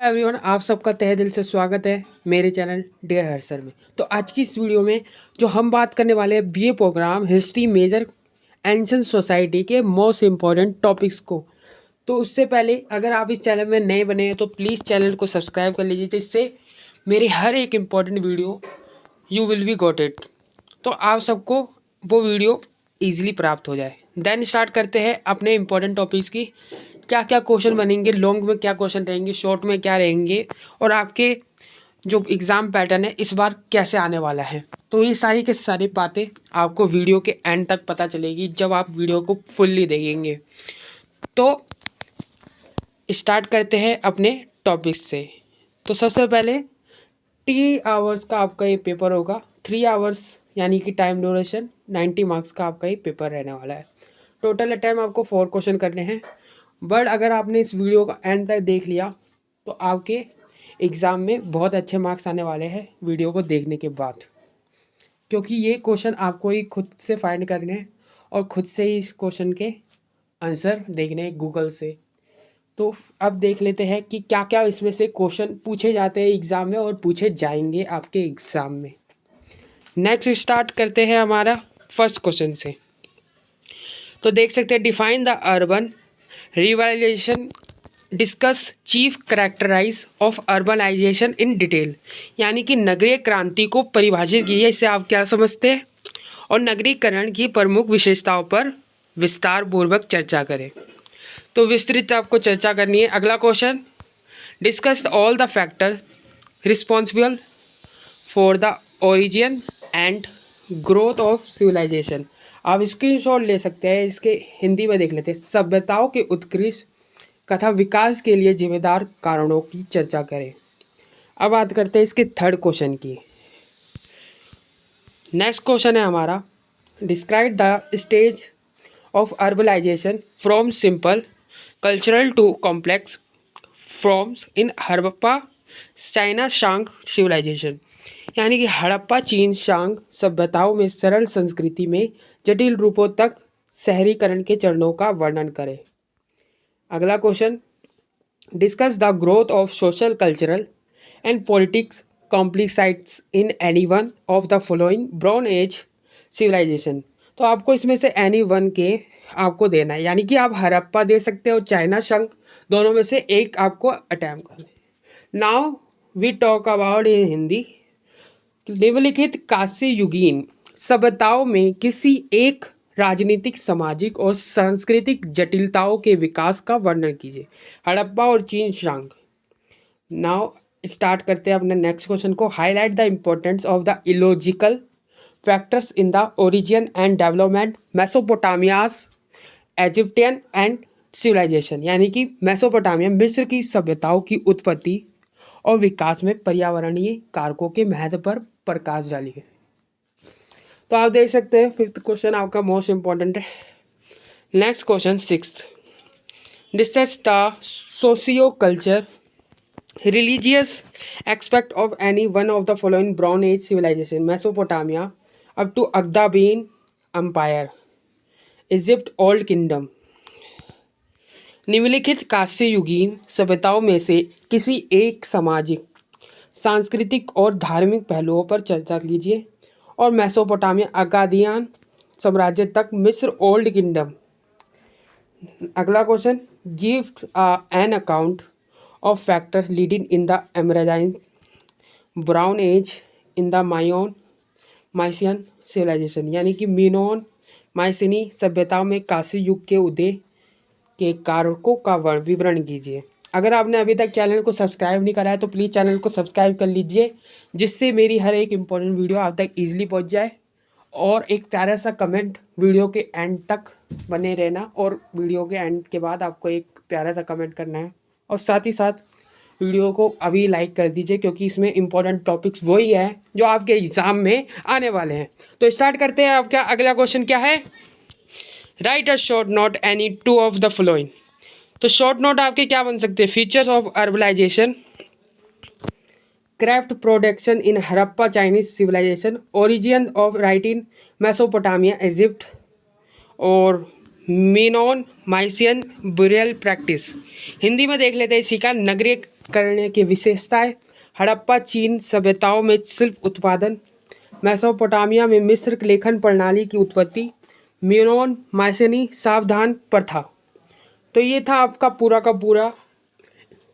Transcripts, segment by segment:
Everyone, आप सबका तहे दिल से स्वागत है मेरे चैनल डियर हर्सर में। तो आज की इस वीडियो में जो हम बात करने वाले हैं BA programme history major ancient society के मोस्ट इम्पॉर्टेंट टॉपिक्स को। तो उससे पहले अगर आप इस चैनल में नए बने हैं तो प्लीज़ चैनल को सब्सक्राइब कर लीजिए, जिससे मेरे हर एक important video you will be got it, तो आप सबको वो वीडियो ईजिली प्राप्त हो जाए। देन स्टार्ट करते हैं अपने इम्पोर्टेंट टॉपिक्स की। क्या क्या क्वेश्चन बनेंगे, लॉन्ग में क्या क्वेश्चन रहेंगे, शॉर्ट में क्या रहेंगे, और आपके जो एग्ज़ाम पैटर्न है इस बार कैसे आने वाला है। तो ये सारी की सारी बातें आपको वीडियो के एंड तक पता चलेगी जब आप वीडियो को फुल्ली देखेंगे। तो स्टार्ट करते हैं अपने टॉपिक्स से। तो सबसे पहले 3 आवर्स का आपका ये पेपर होगा। 3 आवर्स यानी कि टाइम ड्यूरेशन 90 मार्क्स का आपका ये पेपर रहने वाला है। टोटल टाइम आपको 4 क्वेश्चन करने हैं। बट अगर आपने इस वीडियो का एंड तक देख लिया तो आपके एग्ज़ाम में बहुत अच्छे मार्क्स आने वाले हैं वीडियो को देखने के बाद, क्योंकि ये क्वेश्चन आपको ही खुद से फाइंड करने हैं और खुद से ही इस क्वेश्चन के आंसर देखने हैं गूगल से। तो अब देख लेते हैं कि क्या क्या इसमें से क्वेश्चन पूछे जाते हैं एग्ज़ाम में और पूछे जाएंगे आपके एग्ज़ाम में। नेक्स्ट स्टार्ट करते हैं हमारा फर्स्ट क्वेश्चन से। तो देख सकते हैं, define the urban revolution, discuss chief characterise of urbanisation in detail. यानी कि नगरीय क्रांति को परिभाषित कीजिए, इससे आप क्या समझते हैं, और नगरीकरण की प्रमुख विशेषताओं पर विस्तार पूर्वक चर्चा करें। तो विस्तृत आपको चर्चा करनी है। अगला question, discuss all the factor responsible for the origin and growth of civilisation. आप स्क्रीनशॉट ले सकते हैं, इसके हिंदी में देख लेते हैं। सभ्यताओं के उत्कृष्ट तथा विकास के लिए जिम्मेदार कारणों की चर्चा करें। अब बात करते हैं इसके थर्ड क्वेश्चन की। नेक्स्ट क्वेश्चन है हमारा, describe the stage of urbanisation from simple cultural to complex forms in Harappa China Shang civilisation. यानी कि हड़प्पा चीन शांग सभ्यताओं में सरल संस्कृति में जटिल रूपों तक शहरीकरण के चरणों का वर्णन करें। अगला question, discuss the growth of social cultural and politics complexities in any one of the following bronze age civilisation. तो आपको इसमें से एनी वन के आपको देना है, यानी कि आप हड़प्पा दे सकते हो और चाइना शंख, दोनों में से एक आपको अटैम्प्ट करना है। Now we talk about in Hindi. निम्नलिखित कांस्य युगीन सभ्यताओं में किसी एक राजनीतिक, सामाजिक और सांस्कृतिक जटिलताओं के विकास का वर्णन कीजिए। हड़प्पा और चीन शांग। नाउ स्टार्ट करते हैं अपने नेक्स्ट क्वेश्चन को। Highlight the importance of the ecological factors in the origin and development Mesopotamia's Egyptian and civilisation. यानी कि मेसोपोटामिया मिस्र की सभ्यताओं की उत्पत्ति और विकास में पर्यावरणीय कारकों के महत्व पर प्रकाश डालिए। तो आप देख सकते हैं फिफ्थ क्वेश्चन आपका मोस्ट इंपॉर्टेंट है। Next question sixth, discuss the socio culture religious aspect of any one of the following bronze age civilisation Mesopotamia up to Akkadian empire Egypt old kingdom. निम्नलिखित कांस्य युगीन सभ्यताओं में से किसी एक सामाजिक, सांस्कृतिक और धार्मिक पहलुओं पर चर्चा कीजिए और मेसोपोटामिया अकादियान साम्राज्य तक मिस्र ओल्ड किंगडम। अगला question, give an account of factors leading in the emergence bronze age in the Minoan Mycenaean civilisation. यानी कि मीनोन माइसिनी सभ्यताओं में कांस्य युग के उदय के कारकों का विवरण कीजिए। अगर आपने अभी तक चैनल को सब्सक्राइब नहीं करा है तो प्लीज़ चैनल को सब्सक्राइब कर लीजिए, जिससे मेरी हर एक इम्पोर्टेंट वीडियो आप तक ईजिली पहुंच जाए। और एक प्यारा सा कमेंट वीडियो के एंड तक बने रहना, और वीडियो के एंड के बाद आपको एक प्यारा सा कमेंट करना है। और साथ ही साथ वीडियो को अभी लाइक कर दीजिए, क्योंकि इसमें इंपॉर्टेंट टॉपिक्स वही है जो आपके एग्ज़ाम में आने वाले हैं। तो स्टार्ट करते हैं। आपका अगला क्वेश्चन क्या है, write a short note any two of the following. तो शॉर्ट नोट आपके क्या बन सकते हैं, features of urbanisation, craft production in Harappa Chinese civilisation, origin of writing Mesopotamia Egypt, और Minoan Mycenaean burial practice. Hindi में देख लेते हैं इसी का, नगरीय करने की विशेषताएं, हड़प्पा चीन सभ्यताओं में शिल्प उत्पादन, मेसोपोटामिया में मिस्र लेखन प्रणाली की उत्पत्ति, म्यूनोन माइसेनी सावधान प्रथा। तो ये था आपका पूरा का पूरा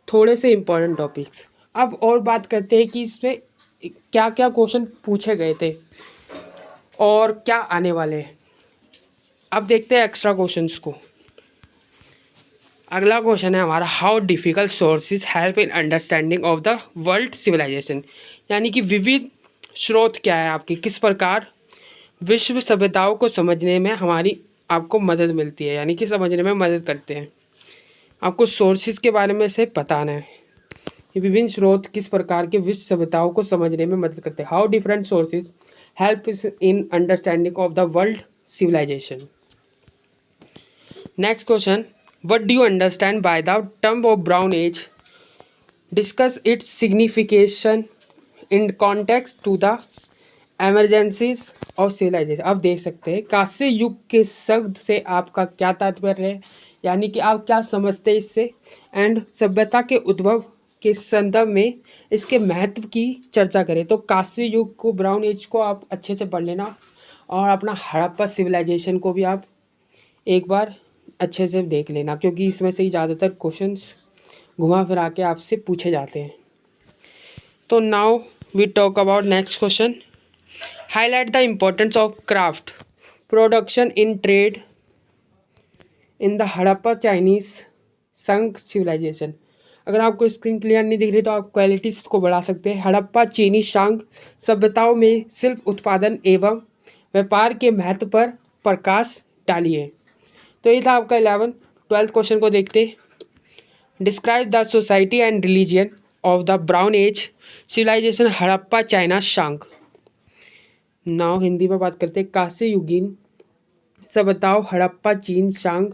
थोड़े से इम्पोर्टेंट टॉपिक्स। अब और बात करते हैं कि इसमें क्या क्या क्वेश्चन पूछे गए थे और क्या आने वाले हैं। अब देखते हैं एक्स्ट्रा क्वेश्चंस को। अगला क्वेश्चन है हमारा, how difficult sources help in understanding of the world civilisation. यानी कि विविध स्रोत क्या है आपके, किस प्रकार विश्व सभ्यताओं को समझने में हमारी आपको मदद मिलती है, यानी कि समझने में मदद करते हैं। आपको सोर्सेज के बारे में से बताना है, ये विभिन्न स्रोत किस प्रकार के विश्व सभ्यताओं को समझने में मदद करते हैं। How different sources help in understanding of the world civilisation. Next question, what do you understand by the term of Brown Age? Discuss its signification in context to the emergencies of civilization। अब देख सकते हैं कांस्य युग के शब्द से आपका क्या तात्पर्य है, यानी कि आप क्या समझते हैं इससे, एंड सभ्यता के उद्भव के संदर्भ में इसके महत्व की चर्चा करें। तो कांस्य युग को, ब्राउन एज को आप अच्छे से पढ़ लेना, और अपना हड़प्पा सिविलाइजेशन को भी आप एक बार अच्छे से देख लेना, क्योंकि इसमें से ही ज़्यादातर क्वेश्चंस घुमा फिरा के आपसे पूछे जाते हैं। तो now we talk about next question, highlight the importance of craft production in trade in the Harappa Chinese Shang civilisation. अगर आपको स्क्रीन क्लियर नहीं दिख रही तो आप क्वालिटीज़ को बढ़ा सकते हैं। हड़प्पा चीनी शांग सभ्यताओं में शिल्प उत्पादन एवं व्यापार के महत्व पर प्रकाश डालिए। तो ये था आपका 12th क्वेश्चन को देखते। Describe the society and religion of the brown age civilisation Harappa China Shang. Now Hindi में बात करते हैं, कांस्य युगीन सभ्यताओं हड़प्पा चीन शांग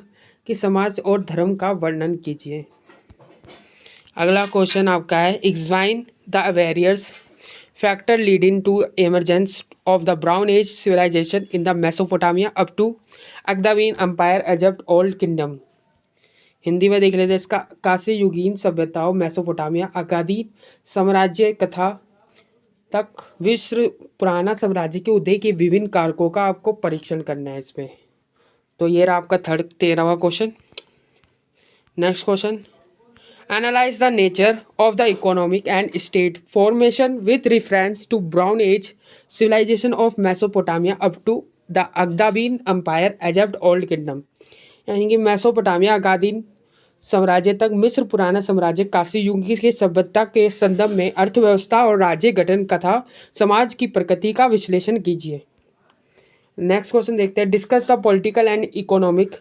के समाज और धर्म का वर्णन कीजिए। अगला क्वेश्चन आपका है, examine the various factor leading to emergence of the Brown Age civilization in the Mesopotamia up to Akkadian empire Egypt old kingdom. Hindi में देख लेते हैं इसका, कांस्य युगीन सभ्यताओं मेसोपोटामिया अकादीन साम्राज्य कथा तक विश्व पुराना साम्राज्य के उदय के विभिन्न कारकों का आपको परीक्षण करना है इसमें। तो ये रहा आपका 13वां question. Next question, Analyze the nature of the economic and state formation with reference to Brown Age civilization of Mesopotamia up to the अकदाबीन Empire, Egypt, Old Kingdom। यानी कि मेसोपोटामिया अकादीन साम्राज्य तक मिस्र पुराना साम्राज्य कांस्य युग की सभ्यता के संदर्भ में अर्थव्यवस्था और राज्य गठन तथा समाज की प्रकृति का विश्लेषण कीजिए। नेक्स्ट क्वेश्चन देखते हैं, discuss the political and economic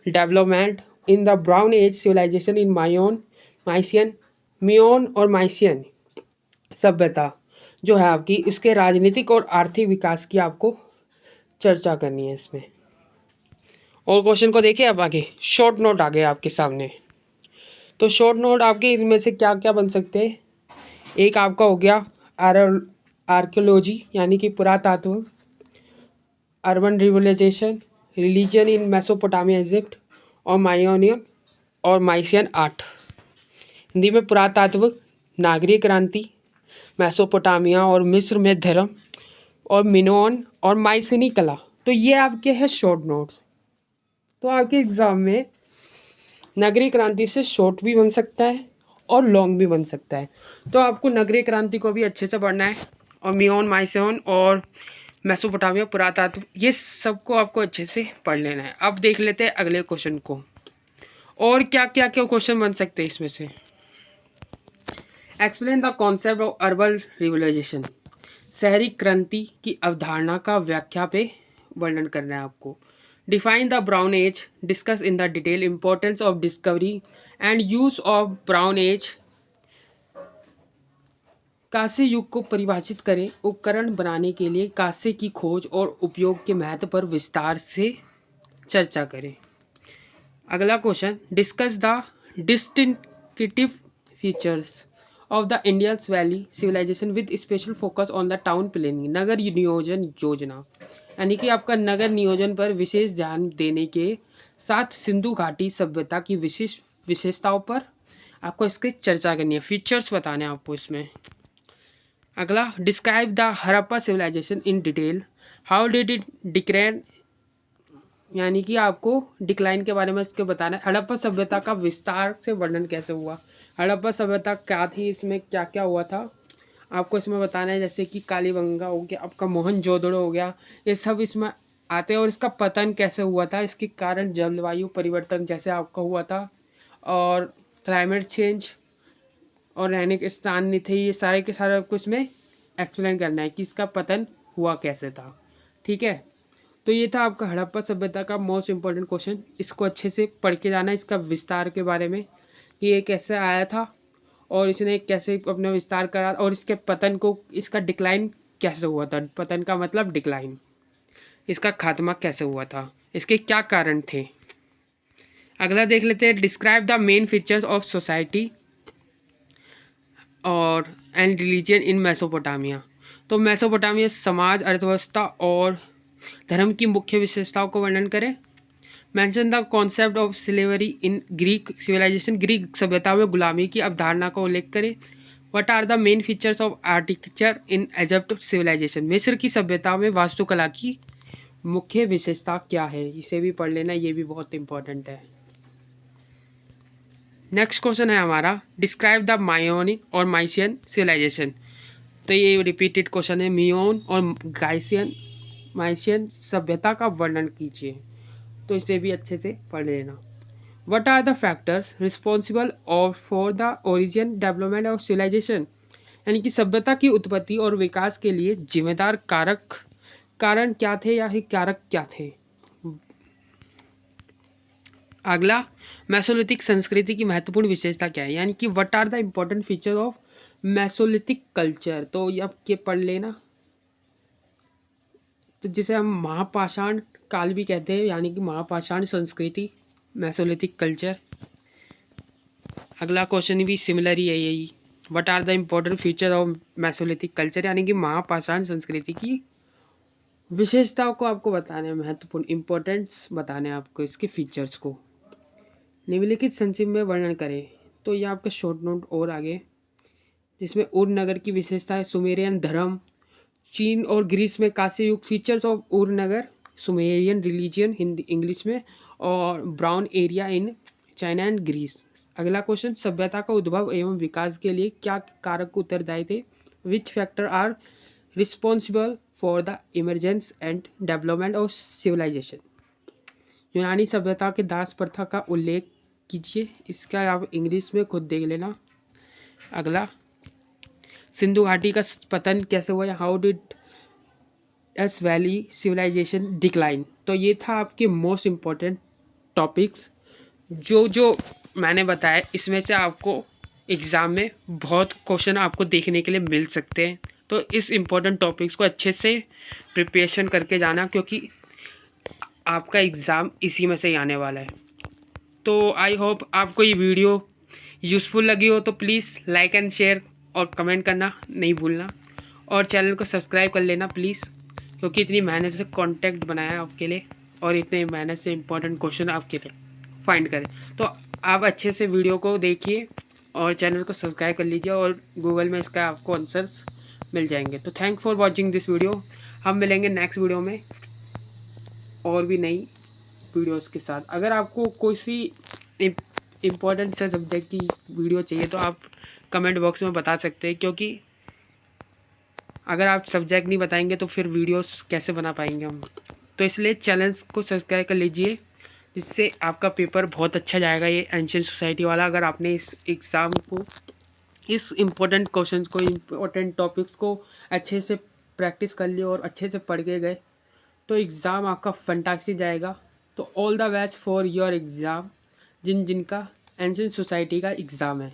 development in the brown age civilisation in Minoan और माइसियन सभ्यता जो है आपकी, इसके राजनीतिक और आर्थिक विकास की आपको चर्चा करनी है इसमें। और क्वेश्चन को देखिए अब आगे, शॉर्ट नोट आ गए आपके सामने। तो शॉर्ट नोट आपके इनमें से क्या क्या बन सकते हैं, एक आपका हो गया आर्कियोलॉजी यानी कि पुरातत्व, urban revolution, religion in Mesopotamia Egypt और मायोनियन और माइसियन आर्ट। हिंदी में पुरातत्व, नागरिक क्रांति, मेसोपोटामिया और मिस्र में धर्म, और मिनोन और माइसिनी कला। तो ये आपके हैं शॉर्ट नोट्स। तो आपके एग्ज़ाम में नगरीय क्रांति से शॉर्ट भी बन सकता है और लॉन्ग भी बन सकता है। तो आपको नगरीय क्रांति को भी अच्छे से पढ़ना है, और मियोन माइसियन और मेसोपोटामिया पुरातत्व, ये सबको आपको अच्छे से पढ़ लेना है। अब देख लेते हैं अगले क्वेश्चन को, और क्या क्या क्या क्वेश्चन बन सकते हैं इसमें से। Explain the concept of urban revolution, शहरी क्रांति की अवधारणा का व्याख्या पे वर्णन करना है आपको। Define the brown age, discuss in the detail importance of discovery and use of brown age. कांस्य युग को परिभाषित करें, उपकरण बनाने के लिए कांस्य की खोज और उपयोग के महत्व पर विस्तार से चर्चा करें। अगला question, discuss the distinctive features of the Indus valley civilisation with special focus on the town planning, नगर नियोजन योजना, यानी कि आपका नगर नियोजन पर विशेष ध्यान देने के साथ सिंधु घाटी सभ्यता की विशेषताओं पर आपको इसकी चर्चा करनी है, फीचर्स बताने हैं आपको इसमें। अगला, describe the Harappa civilisation in detail, how did it decline, यानी कि आपको डिक्लाइन के बारे में इसके बताना है। हड़प्पा सभ्यता का विस्तार से वर्णन कैसे हुआ, हड़प्पा सभ्यता क्या थी, इसमें क्या क्या हुआ था, आपको इसमें बताना है। जैसे कि कालीबंगा हो गया, आपका मोहनजोदड़ो हो गया, ये सब इसमें आते हैं। और इसका पतन कैसे हुआ था, इसके कारण जलवायु परिवर्तन जैसे आपका हुआ था, और क्लाइमेट चेंज, और रहने के स्थान नहीं थे, ये सारे के सारे आपको इसमें एक्सप्लेन करना है कि इसका पतन हुआ कैसे था। ठीक है, तो ये था आपका हड़प्पा सभ्यता का मोस्ट इम्पोर्टेंट क्वेश्चन। इसको अच्छे से पढ़ के जाना, इसका विस्तार के बारे में कि ये कैसे आया था और इसने कैसे अपना विस्तार करा, और इसके पतन को, इसका डिक्लाइन कैसे हुआ था, पतन का मतलब डिक्लाइन, इसका खात्मा कैसे हुआ था, इसके क्या कारण थे। अगला देख लेते हैं, describe the main features of society और एंड रिलीजन इन मेसोपोटामिया। तो मेसोपोटामिया समाज, अर्थव्यवस्था और धर्म की मुख्य विशेषताओं को वर्णन करें। Mention the concept of slavery in Greek civilisation, Greek सभ्यता में गुलामी की अवधारणा का उल्लेख करें। What are the main features of architecture in Egypt civilisation, मिस्र की सभ्यता में वास्तुकला की मुख्य विशेषता क्या है, इसे भी पढ़ लेना, ये भी बहुत इंपॉर्टेंट है। नेक्स्ट क्वेश्चन है हमारा, डिस्क्राइब द मायोनिक और माइसियन सिविलाइजेशन। तो ये रिपीटेड क्वेश्चन है, मियोन और माइसियन सभ्यता का वर्णन कीजिए, तो इसे भी अच्छे से पढ़ लेना। What are the factors responsible for the origin development of civilisation, यानी कि सभ्यता की उत्पत्ति और विकास के लिए जिम्मेदार कारण क्या थे या कारक क्या थे। अगला, मेसोलिथिक संस्कृति की महत्वपूर्ण विशेषता क्या है, यानी कि what are the important feature of mesolithic culture. तो ये अब के पढ़ लेना, तो जिसे हम महापाषाण काल भी कहते हैं, यानी कि महापाषाण संस्कृति, मेसोलिथिक कल्चर। अगला क्वेश्चन भी सिमिलर ही है यही, what are the important feature of mesolithic culture, यानी कि महापाषाण संस्कृति की विशेषताओं को आपको बताने हैं, महत्वपूर्ण इंपॉर्टेंस बताने हैं आपको इसके फीचर्स को। निम्नलिखित संक्षिप्त में वर्णन करें। तो ये आपका शॉर्ट नोट और आगे, जिसमें उर नगर की विशेषता है, सुमेरियन धर्म, चीन और ग्रीस में कांस्य युग, फीचर्स ऑफ उर नगर, सुमेरियन रिलीजियन हिंदी इंग्लिश में, और brown area in China and Greece. अगला क्वेश्चन, सभ्यता का उद्भव एवं विकास के लिए क्या कारक उत्तरदायी थे, which factor are responsible for the emergence and development of civilisation. यूनानी सभ्यता के दास प्रथा का उल्लेख कीजिए, इसका आप इंग्लिश में खुद देख लेना। अगला, सिंधु घाटी का पतन कैसे हुआ, how did S valley civilisation decline. तो ये था आपके मोस्ट इम्पॉर्टेंट टॉपिक्स जो मैंने बताया। इसमें से आपको एग्ज़ाम में बहुत क्वेश्चन आपको देखने के लिए मिल सकते हैं, तो इस इम्पोर्टेंट टॉपिक्स को अच्छे से प्रिपरेशन करके जाना, क्योंकि आपका एग्ज़ाम इसी में से ही आने वाला है। तो आई होप आपको ये वीडियो यूज़फुल लगी हो, तो प्लीज़ लाइक एंड शेयर और कमेंट करना नहीं भूलना, और चैनल को सब्सक्राइब कर लेना प्लीज़, क्योंकि इतनी मेहनत से कंटेंट बनाया आपके लिए और इतने मेहनत से इम्पोर्टेंट क्वेश्चन आपके लिए फाइंड करें। तो आप अच्छे से वीडियो को देखिए और चैनल को सब्सक्राइब कर लीजिए, और गूगल में इसका आपको आंसर्स मिल जाएंगे। तो thank for watching this video. हम मिलेंगे नेक्स्ट वीडियो में और भी नई वीडियोस के साथ। अगर आपको कोई सी इम्पोर्टेंट से सब्जेक्ट की वीडियो चाहिए तो आप कमेंट बॉक्स में बता सकते हैं, क्योंकि अगर आप सब्जेक्ट नहीं बताएंगे तो फिर वीडियोस कैसे बना पाएंगे हम। तो इसलिए चैनल को सब्सक्राइब कर लीजिए, जिससे आपका पेपर बहुत अच्छा जाएगा, ये एंशिएंट सोसाइटी वाला। अगर आपने इस एग्ज़ाम को, इस इम्पोर्टेंट क्वेश्चन को, इम्पोर्टेंट टॉपिक्स को अच्छे से प्रैक्टिस कर लिया और अच्छे से पढ़ के गए, तो एग्ज़ाम आपका फंटास्टिक जाएगा। तो all the best for your exam, जिनका एंशिएंट सोसाइटी का एग्ज़ाम है।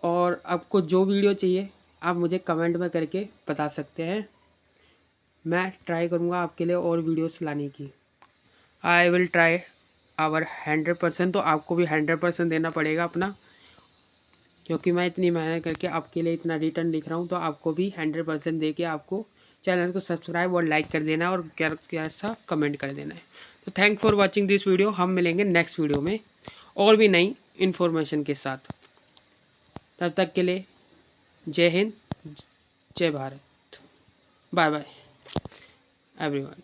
और आपको जो वीडियो चाहिए आप मुझे कमेंट में करके बता सकते हैं, मैं ट्राई करूँगा आपके लिए और वीडियोस लाने की। I will try our 100%। तो आपको भी 100% देना पड़ेगा अपना, क्योंकि मैं इतनी मेहनत करके आपके लिए इतना रिटर्न लिख रहा हूँ, तो आपको भी 100% दे के आपको चैनल को सब्सक्राइब और लाइक कर देना है, और कैसा कमेंट कर देना है। तो thank for watching this video. हम मिलेंगे नेक्स्ट वीडियो में और भी नई इन्फॉर्मेशन के साथ। तब तक के लिए जय हिंद, जय भारत, बाय बाय एवरीवन।